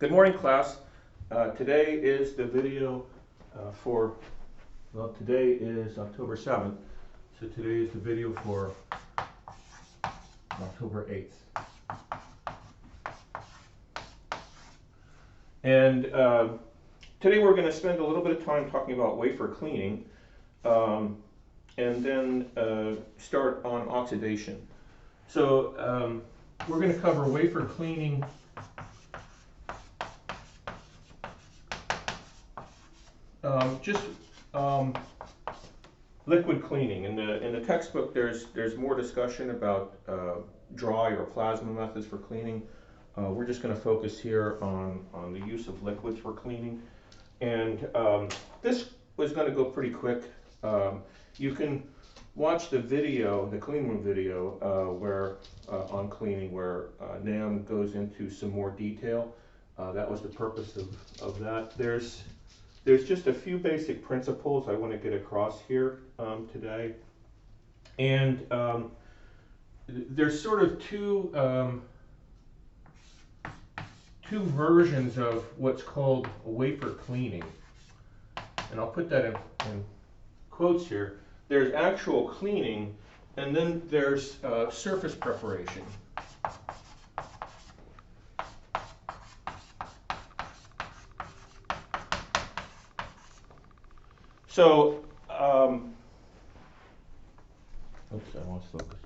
Good morning, class. Today is the video today is October 7th, so today is the video for October 8th. And today we're going to spend a little bit of time talking about wafer cleaning, and then start on oxidation. So we're going to cover wafer cleaning, liquid cleaning. In the textbook, there's more discussion about dry or plasma methods for cleaning. We're just going to focus here on the use of liquids for cleaning. And this was going to go pretty quick. You can watch the video, the clean room video, on cleaning, where Nam goes into some more detail. That was the purpose of that. There's just a few basic principles I want to get across here today. And there's sort of two versions of what's called wafer cleaning. And I'll put that in quotes here. There's actual cleaning, and then there's surface preparation. So, oops, I lost focus.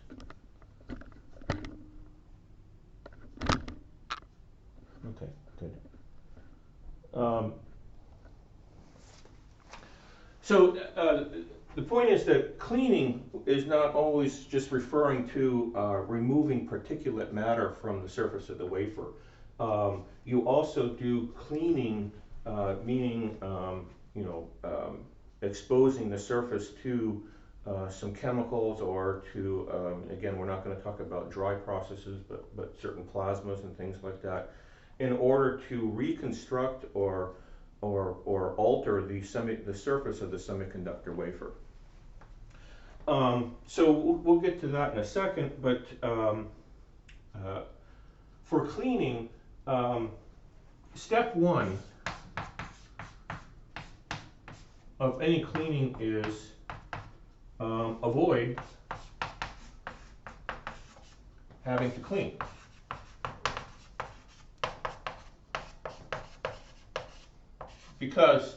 Okay, good. The point is that cleaning is not always just referring to removing particulate matter from the surface of the wafer. You also do cleaning, meaning exposing the surface to some chemicals, or to, again, we're not going to talk about dry processes, but certain plasmas and things like that, in order to reconstruct or alter the surface of the semiconductor wafer. So we'll get to that in a second, but for cleaning, step one of any cleaning is avoid having to clean. Because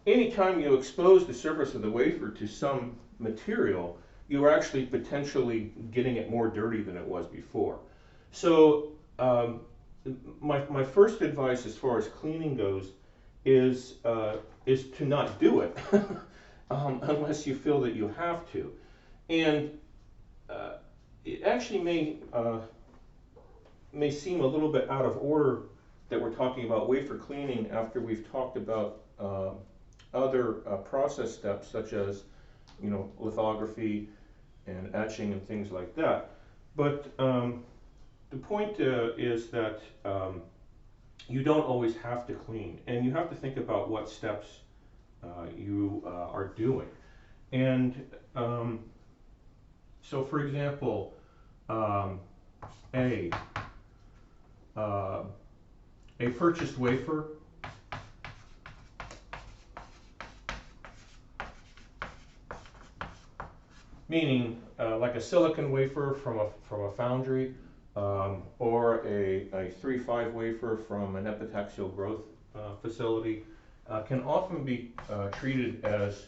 anytime you expose the surface of the wafer to some material, you're actually potentially getting it more dirty than it was before. So my first advice as far as cleaning goes is to not do it unless you feel that you have to. And it actually may seem a little bit out of order that we're talking about wafer cleaning after we've talked about other process steps, such as lithography and etching and things like that. But the point is that you don't always have to clean, and you have to think about what steps you are doing. And so, for example, a purchased wafer meaning like a silicon wafer from a foundry, or a 3-5 wafer from an epitaxial growth facility, can often be treated as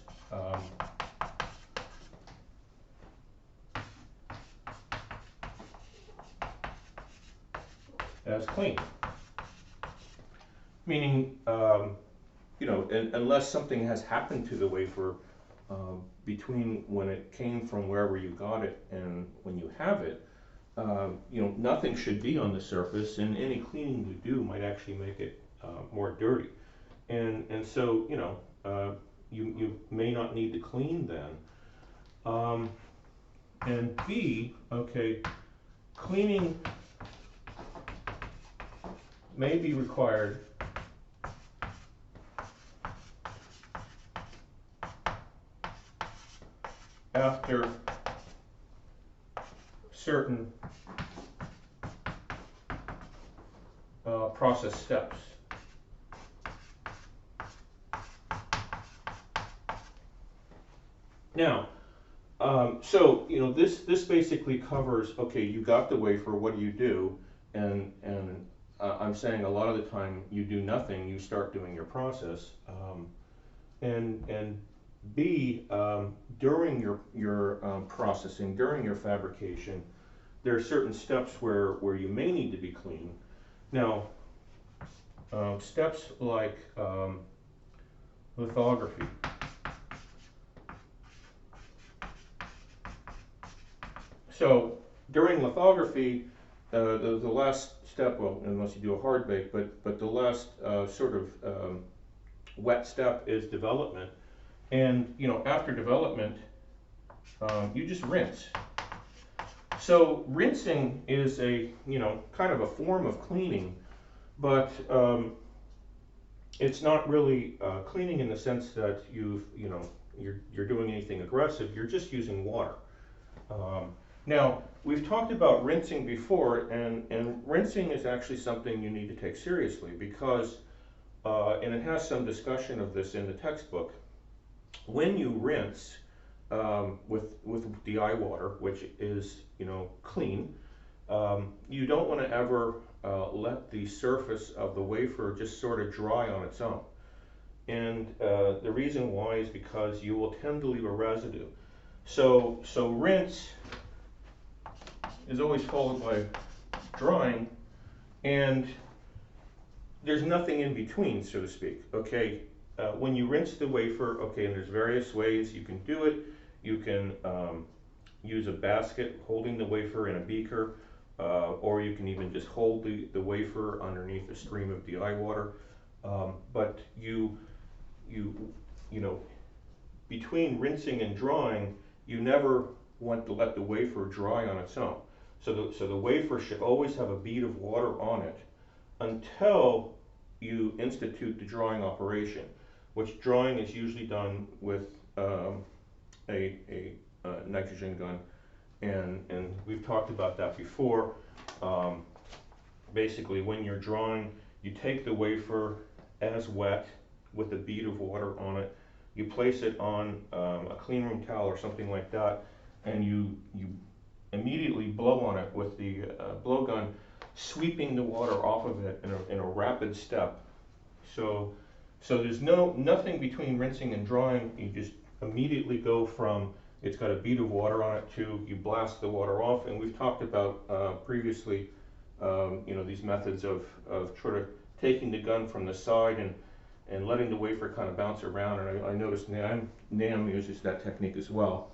clean. Meaning, unless something has happened to the wafer between when it came from wherever you got it and when you have it, nothing should be on the surface, and any cleaning you do might actually make it more dirty. And so, you may not need to clean then. And B, okay, cleaning may be required after certain process steps. Now, so this basically covers, okay, you got the wafer, what do you do? And I'm saying a lot of the time you do nothing, you start doing your process. And B, during your processing, during your fabrication, there are certain steps where you may need to be clean. Now, steps like lithography. So during lithography, the last step, well, unless you do a hard bake, but the last sort of wet step is development. And after development, you just rinse. So rinsing is a kind of a form of cleaning, but it's not really cleaning in the sense that you're doing anything aggressive. You're just using water. Now, we've talked about rinsing before, and rinsing is actually something you need to take seriously because, and it has some discussion of this in the textbook, when you rinse with DI water, which is clean, you don't want to ever let the surface of the wafer just sort of dry on its own. And the reason why is because you will tend to leave a residue. So rinse is always followed by drying, and there's nothing in between, so to speak. Okay, when you rinse the wafer, okay, and there's various ways you can do it. You can use a basket holding the wafer in a beaker, or you can even just hold the wafer underneath a stream of DI water. But you know, between rinsing and drying, you never want to let the wafer dry on its own. So the wafer should always have a bead of water on it until you institute the drying operation, which drying is usually done with a nitrogen gun, and we've talked about that before. Basically, when you're drying, you take the wafer as wet with a bead of water on it, you place it on a clean room towel or something like that, and you immediately blow on it with the blowgun, sweeping the water off of it in a rapid step. So there's nothing between rinsing and drying. You just immediately go from it's got a bead of water on it to you blast the water off. And we've talked about previously, these methods of sort of taking the gun from the side and letting the wafer kind of bounce around. And I noticed NAM uses that technique as well.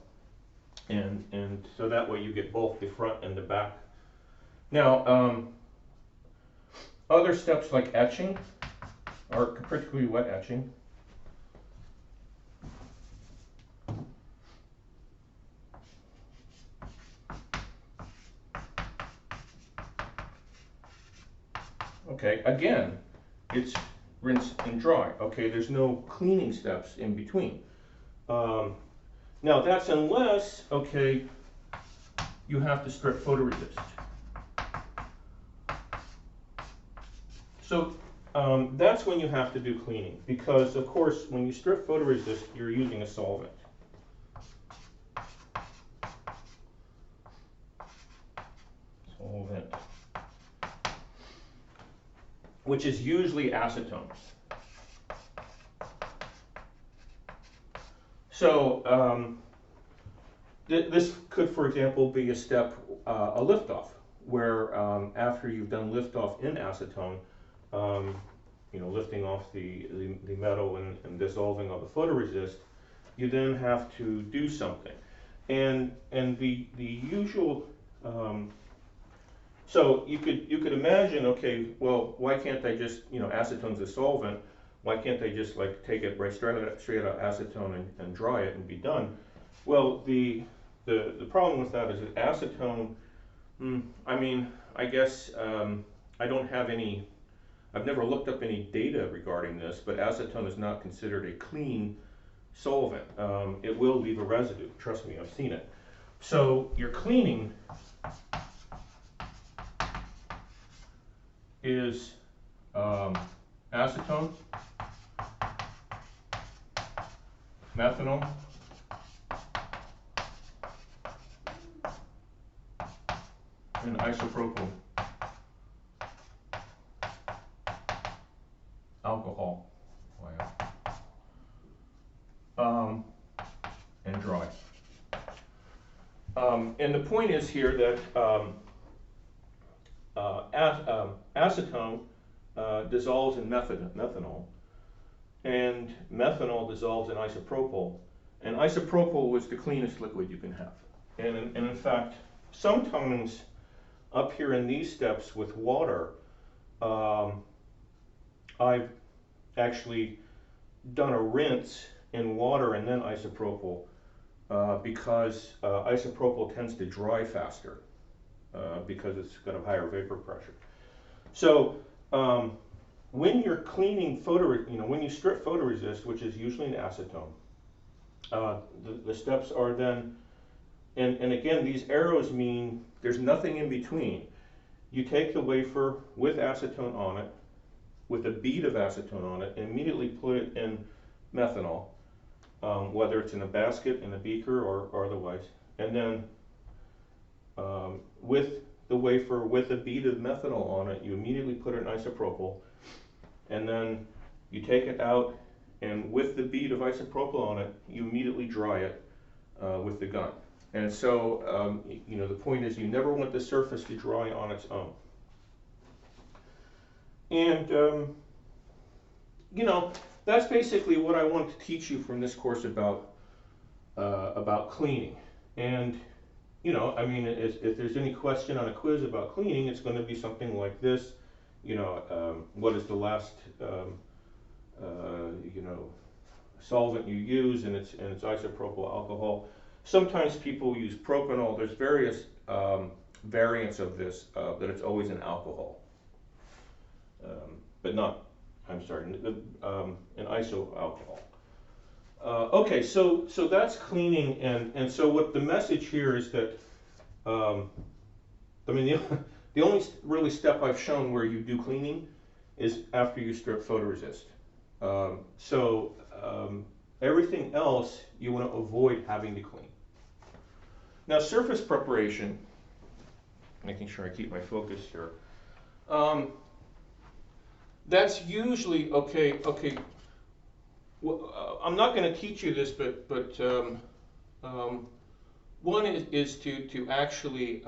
And so that way you get both the front and the back. Now, other steps like etching, or particularly wet etching. Okay, again, it's rinse and dry. Okay, there's no cleaning steps in between. Now that's unless, okay, you have to strip photoresist. So that's when you have to do cleaning, because of course when you strip photoresist, you're using a solvent. Which is usually acetone. So this could, for example, be a step, a liftoff, where after you've done liftoff in acetone, lifting off the metal and dissolving of the photoresist, you then have to do something. And the usual, so you could imagine, okay, well, why can't they just, acetone's a solvent, why can't they just like take it right straight out of acetone and dry it and be done? Well, the problem with that is that acetone, I mean, I guess I don't have any, I've never looked up any data regarding this, but acetone is not considered a clean solvent. It will leave a residue, trust me, I've seen it. So your cleaning is acetone, methanol, and isopropyl alcohol, and dry. And the point is here that acetone dissolves in methanol, and methanol dissolves in isopropyl, and isopropyl was the cleanest liquid you can have. And in fact, sometimes up here in these steps with water, I've actually done a rinse in water and then isopropyl because isopropyl tends to dry faster because it's got a higher vapor pressure. So when you're cleaning when you strip photoresist, which is usually an acetone, the steps are then, and again, these arrows mean there's nothing in between. You take the wafer with acetone on it, with a bead of acetone on it, and immediately put it in methanol, whether it's in a basket, in a beaker, or otherwise. And then with the wafer with a bead of methanol on it, you immediately put it in isopropyl, and then you take it out, and with the bead of isopropyl on it, you immediately dry it with the gun. And so, the point is you never want the surface to dry on its own. And, that's basically what I want to teach you from this course about cleaning. And, if there's any question on a quiz about cleaning, it's going to be something like this. What is the last, solvent you use, and it's isopropyl alcohol. Sometimes people use propanol. There's various variants of this, that it's always an alcohol, but not, an iso alcohol. Okay, so that's cleaning, and so what the message here is that, the only really step I've shown where you do cleaning is after you strip photoresist. Everything else you want to avoid having to clean. Now, surface preparation, making sure I keep my focus here. That's usually, well, I'm not going to teach you this, but one is to actually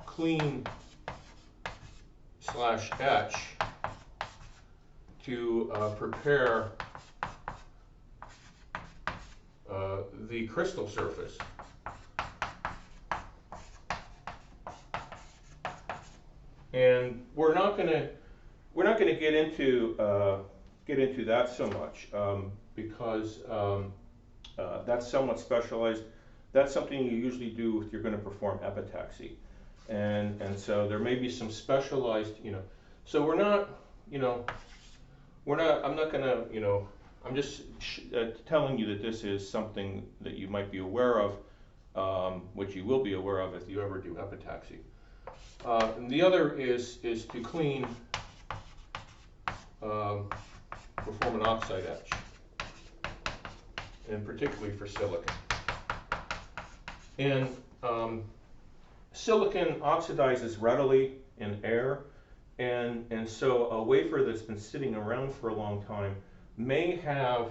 clean / etch to prepare the crystal surface. And we're not going to get into that so much because that's somewhat specialized. That's something you usually do if you're going to perform epitaxy, and so there may be some specialized, So we're not, I'm not going to, I'm just telling you that this is something that you might be aware of, which you will be aware of if you ever do epitaxy. And the other is to clean, perform an oxide etch, and particularly for silicon. And silicon oxidizes readily in air, and so a wafer that's been sitting around for a long time may have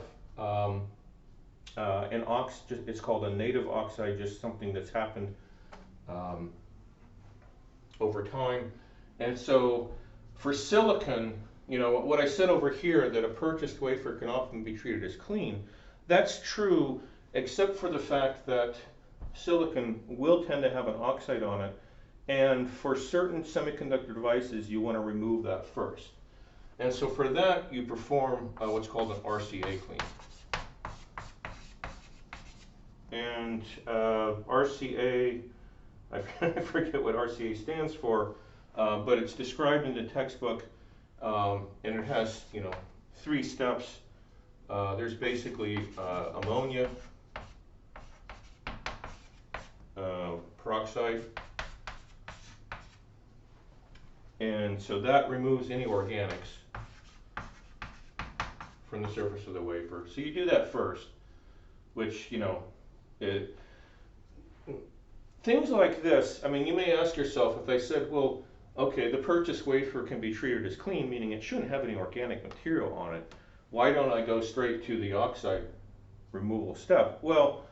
it's called a native oxide, just something that's happened over time. And so for silicon, what I said over here, that a purchased wafer can often be treated as clean, that's true except for the fact that silicon will tend to have an oxide on it, and for certain semiconductor devices you want to remove that first. And so for that you perform what's called an RCA clean. And RCA, I forget what RCA stands for, but it's described in the textbook, and it has 3 steps. There's basically ammonia, peroxide, And so that removes any organics from the surface of the wafer. So you do that first, which, you know, it, things like this, I mean, you may ask yourself, if I said, well, okay, the purchased wafer can be treated as clean, meaning it shouldn't have any organic material on it, why don't I go straight to the oxide removal step? Well,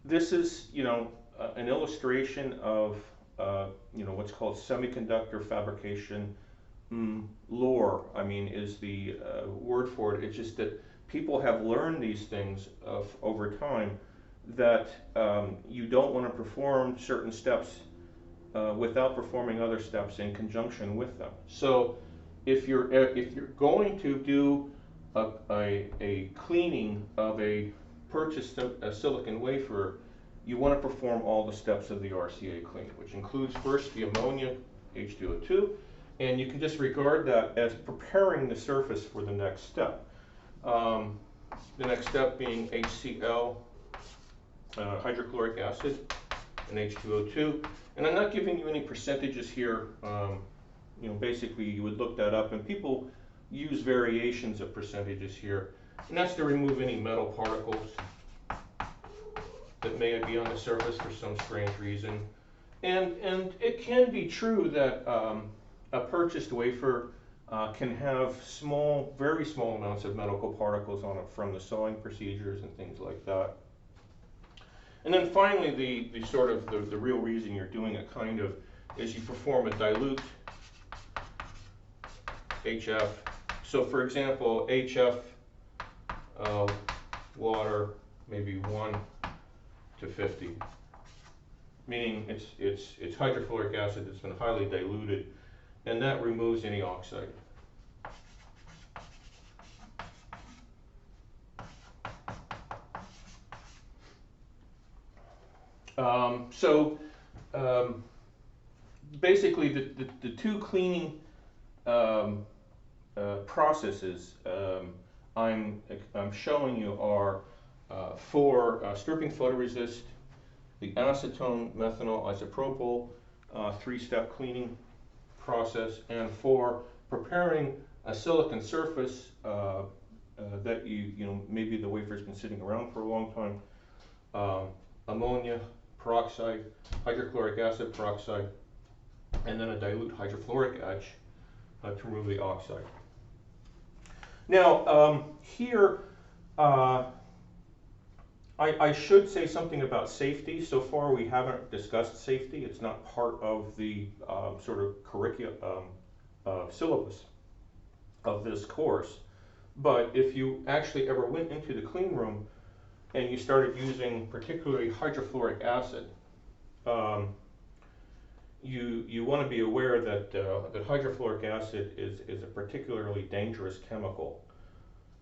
this is, you know, an illustration of, you know, what's called semiconductor fabrication lore. I mean, is the word for it. It's just that people have learned these things over time, that you don't want to perform certain steps without performing other steps in conjunction with them. So if you're going to do a cleaning of a purchased silicon wafer, you want to perform all the steps of the RCA clean, which includes first the ammonia, H2O2, and you can just regard that as preparing the surface for the next step. The next step being HCl, hydrochloric acid, and H2O2. And I'm not giving you any percentages here. You know, basically you would look that up, and people use variations of percentages here. And that's to remove any metal particles that may be on the surface for some strange reason. And it can be true that a purchased wafer can have small, very small amounts of medical particles on it from the sawing procedures and things like that. And then finally, the sort of the real reason you're doing it kind of is you perform a dilute HF. So for example, HF water, maybe 1 to 50, meaning it's hydrofluoric acid that's been highly diluted, and that removes any oxide. Basically, the two cleaning processes I'm showing you are for stripping photoresist, the acetone methanol isopropyl 3-step cleaning process, and for preparing a silicon surface that you know, maybe the wafer's been sitting around for a long time, ammonia peroxide, hydrochloric acid peroxide, and then a dilute hydrofluoric etch to remove the oxide. Now, here, I should say something about safety. So far, we haven't discussed safety. It's not part of the sort of curriculum syllabus of this course. But if you actually ever went into the clean room and you started using particularly hydrofluoric acid, you want to be aware that that hydrofluoric acid is a particularly dangerous chemical,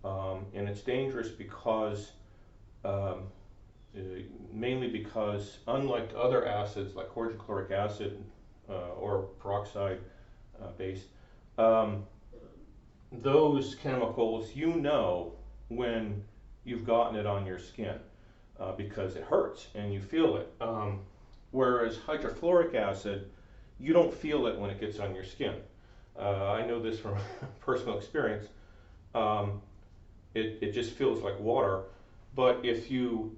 and it's dangerous because mainly because, unlike other acids like hydrochloric acid or peroxide based, those chemicals, you know when you've gotten it on your skin because it hurts and you feel it. Whereas hydrofluoric acid, you don't feel it when it gets on your skin. I know this from personal experience. It just feels like water. But if you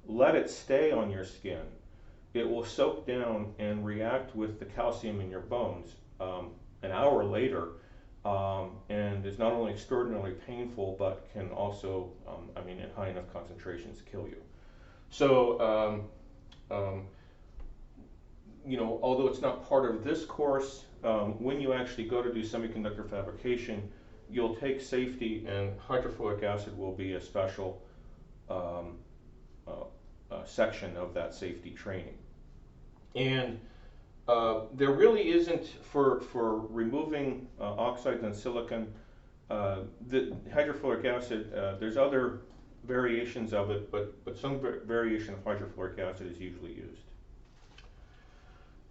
let it stay on your skin, it will soak down and react with the calcium in your bones an hour later, and is not only extraordinarily painful, but can also, I mean, in high enough concentrations, kill you. So, you know, although it's not part of this course, when you actually go to do semiconductor fabrication, you'll take safety, and hydrofluoric acid will be a special section of that safety training. And there really isn't, for removing oxides on silicon, the hydrofluoric acid, there's other variations of it, but some variation of hydrofluoric acid is usually used.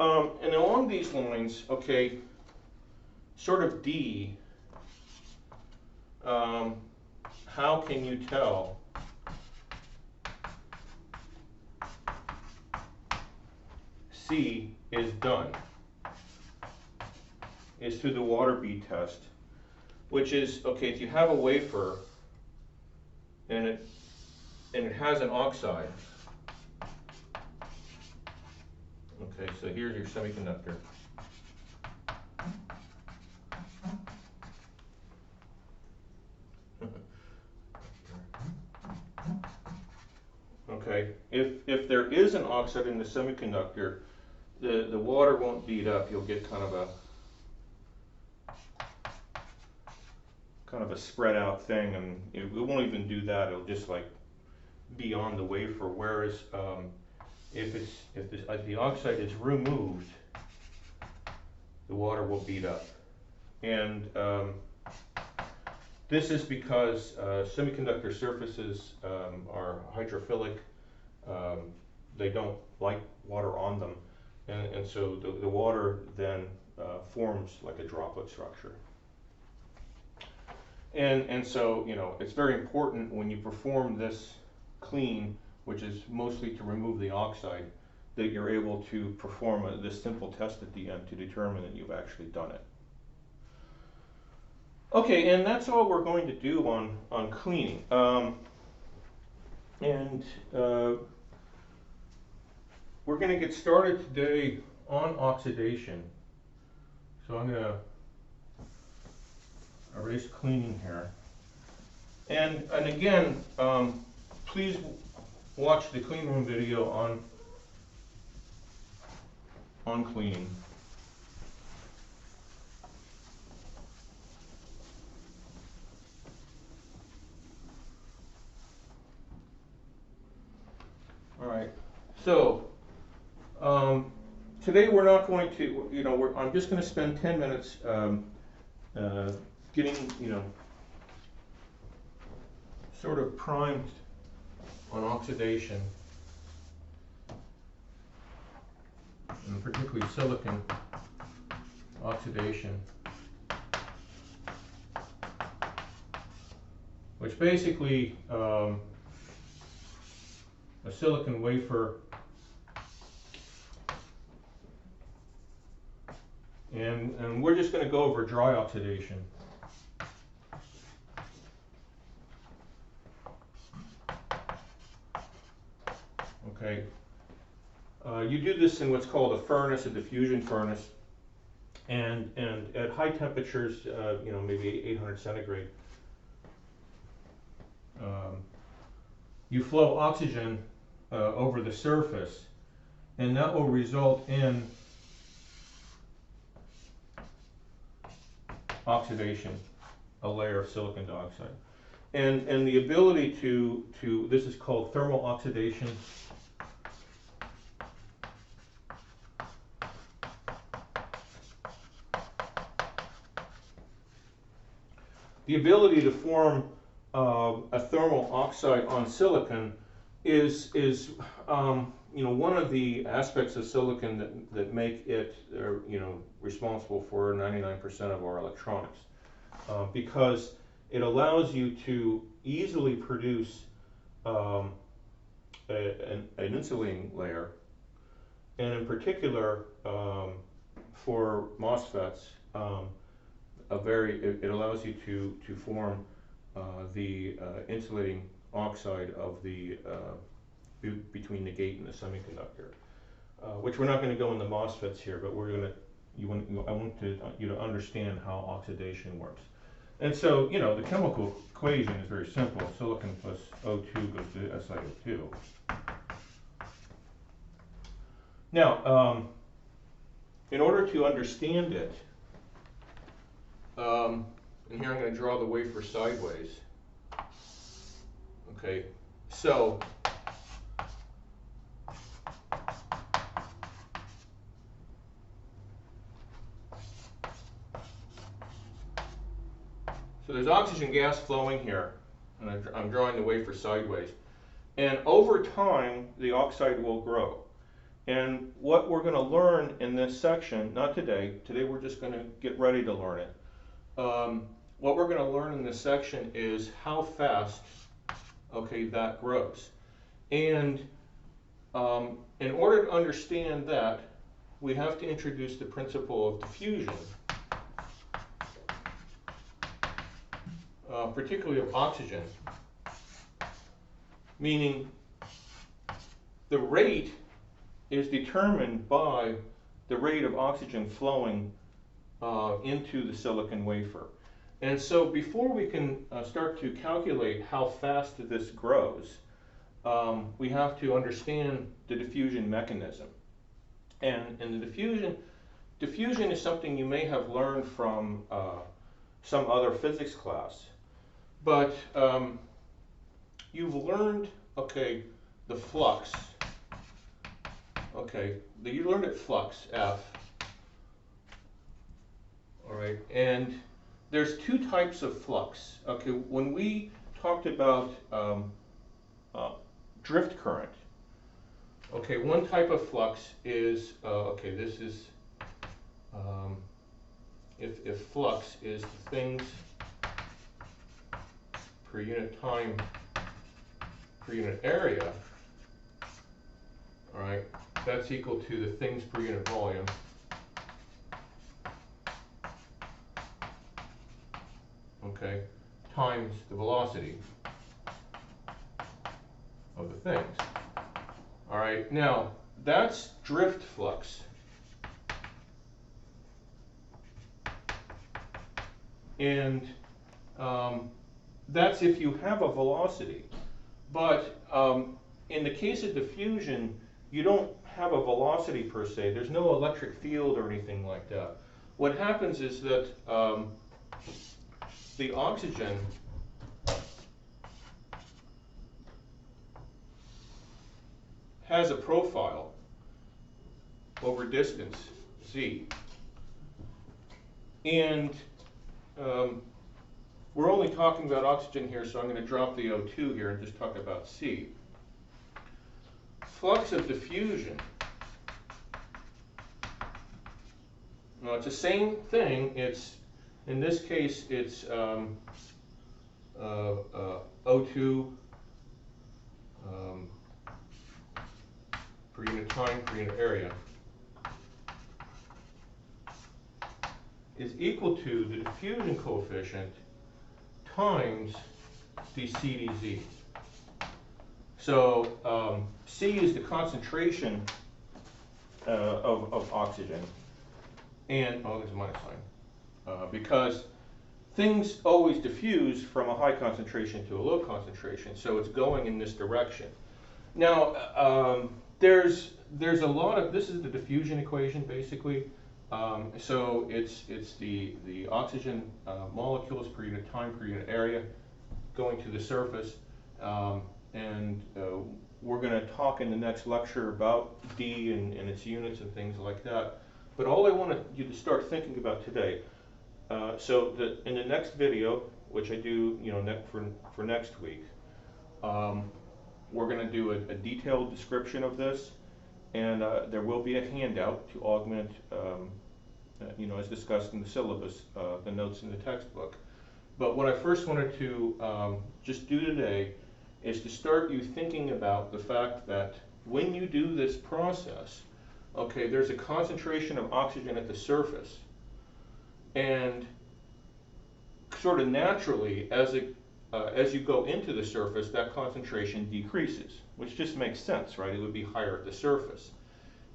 And along these lines, okay, sort of D, how can you tell C is done? is through the water bead test, which is, okay, if you have a wafer and it has an oxide. Okay, so here's your semiconductor. Okay, if there is an oxide in the semiconductor, the water won't bead up. You'll get kind of a spread out thing, and it won't even do that. It'll just like be on the wafer. Whereas if the oxide is removed, the water will bead up. And this is because semiconductor surfaces are hydrophilic. They don't like water on them, and so the water then forms like a droplet structure. And so, you know, it's very important when you perform this clean, which is mostly to remove the oxide, that you're able to perform this simple test at the end to determine that you've actually done it. Okay, and that's all we're going to do on cleaning. We're going to get started today on oxidation. So I'm going to erase cleaning here. And again, please watch the clean room video on cleaning. All right, so today we're not going to, you know, I'm just going to spend 10 minutes getting, you know, sort of primed on oxidation, and particularly silicon oxidation, which basically a silicon wafer and we're just going to go over dry oxidation. Okay, you do this in what's called a furnace, a diffusion furnace, and at high temperatures, you know, maybe 800 centigrade, you flow oxygen over the surface, and that will result in oxidation, a layer of silicon dioxide. And the ability to this is called thermal oxidation. The ability to form a thermal oxide on silicon is you know, one of the aspects of silicon that make it you know, responsible for 99% of our electronics, because it allows you to easily produce an insulating layer, and in particular for MOSFETs, it allows you to form the insulating oxide of the between the gate and the semiconductor, which we're not going to go into MOSFETs here, but we're going to I want you to understand how oxidation works. And so, you know, the chemical equation is very simple. Silicon plus O2 goes to SiO2. Now, in order to understand it, and here I'm going to draw the wafer sideways. Okay, so there's oxygen gas flowing here, and I'm drawing the wafer sideways. And over time, the oxide will grow. And what we're going to learn in this section, not today, today we're just going to get ready to learn it. What we're going to learn in this section is how fast, okay, that grows. And in order to understand that, we have to introduce the principle of diffusion. particularly of oxygen, meaning the rate is determined by the rate of oxygen flowing into the silicon wafer. And so before we can start to calculate how fast this grows, we have to understand the diffusion mechanism. And the diffusion is something you may have learned from some other physics class. But you've learned, okay, the flux. Okay, you learned it flux, F. All right, and there's two types of flux. Okay, when we talked about drift current, okay, one type of flux is, okay, this is, if flux is the things per unit time per unit area, all right, that's equal to the things per unit volume. Okay, times the velocity of the things. All right, now that's drift flux. And that's if you have a velocity. But in the case of diffusion, you don't have a velocity per se. There's no electric field or anything like that. What happens is that the oxygen has a profile over distance, z. And we're only talking about oxygen here, so I'm going to drop the O2 here and just talk about C. Flux of diffusion. Well, it's the same thing. It's, in this case, it's O2 per unit time per unit area is equal to the diffusion coefficient times dc dz. So C is the concentration of oxygen, and there's a minus sign, because things always diffuse from a high concentration to a low concentration, so it's going in this direction. Now there's a lot of, this is the diffusion equation basically. So it's the oxygen molecules per unit time per unit area going to the surface, and we're going to talk in the next lecture about D and its units and things like that. But all I want you to start thinking about today, so that in the next video, which I do, for next week, we're going to do a detailed description of this, and there will be a handout to augment, as discussed in the syllabus, the notes in the textbook. But what I first wanted to just do today is to start you thinking about the fact that when you do this process, okay, there's a concentration of oxygen at the surface, and sort of naturally, as you go into the surface, that concentration decreases, which just makes sense, right? It would be higher at the surface.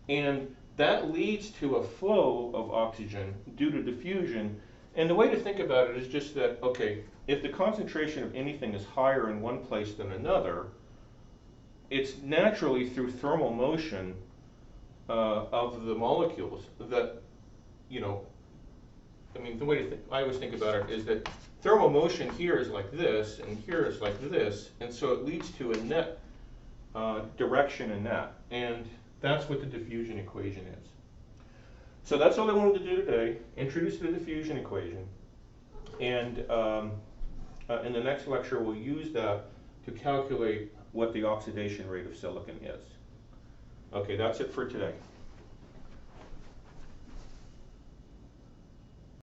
And that leads to a flow of oxygen due to diffusion. And the way to think about it is just that, okay, if the concentration of anything is higher in one place than another, it's naturally through thermal motion of the molecules that, the way to I always think about it is that thermal motion here is like this, and here is like this, and so it leads to a net direction in that. And that's what the diffusion equation is. So that's all I wanted to do today, introduce the diffusion equation. And in the next lecture, we'll use that to calculate what the oxidation rate of silicon is. Okay, that's it for today.